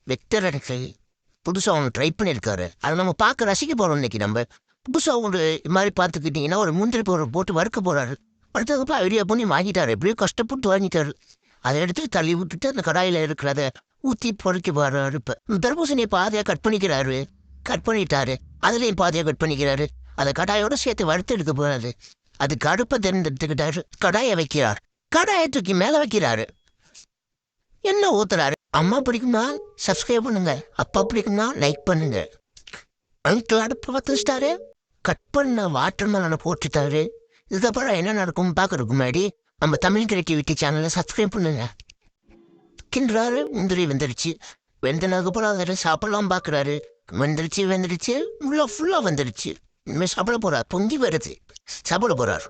Vector அடுக்கை புதுசாக ஒன்று ட்ரை பண்ணியிருக்காரு. அதை நம்ம பார்க்க ரசிக்க போகிறோம் இன்னைக்கு. நம்ம புதுசாக ஒரு இது மாதிரி பார்த்துக்கிட்டிங்கன்னா ஒரு முந்திரி போட்டு வறுக்க போகிறாரு. அடுத்ததுக்கப்புறம் ஐடியா பண்ணி வாங்கிட்டாரு. எப்படியோ கஷ்டப்பட்டு வாங்கிட்டாரு. அதை எடுத்து தள்ளி விட்டுட்டு அந்த கடாயில் இருக்கிறத ஊற்றி பொறுக்கி போடுறாரு. இப்போ தர்பூசணியை பாதையாக கட் பண்ணிக்கிறாரு. கட் பண்ணிட்டாரு. அதுலேயும் பாதையாக கட் பண்ணிக்கிறாரு. அதை கடாயோட சேர்த்து வறுத்து எடுக்க போகிறாரு. அதுக்கு அடுப்பை தேர்ந்தெடுத்துக்கிட்டாரு. கடாயை வைக்கிறார். கடாயை தூக்கி மேலே வைக்கிறாரு. என்ன ஊத்துறாரு? அம்மா பிடிக்குமா சப்ஸ்கிரைப் பண்ணுங்க, அப்பா பிடிக்குமா லைக் பண்ணுங்க. அங்கிள் அடுப்பு பார்த்து வச்சுட்டாரு. கட் பண்ண வாட்டர் மேலான போட்டுட்டாரு. இதுக்கப்புறம் என்ன நடக்கும் பார்க்கறதுக்கு முன்னாடி நம்ம தமிழ் கிரியேட்டிவிட்டி சேனலை சப்ஸ்கிரைப் பண்ணுங்க. கிண்டுறாரு. முந்திரி வெந்துருச்சு. வெந்தனதுக்கப்புறம் அதை சாப்பிடலாம் பார்க்குறாரு. வெந்துருச்சு உள்ள ஃபுல்லாக வந்துருச்சு. இனிமேல் சாப்பிட போறார். பொங்கி வருது. சாப்பிட போறாரு.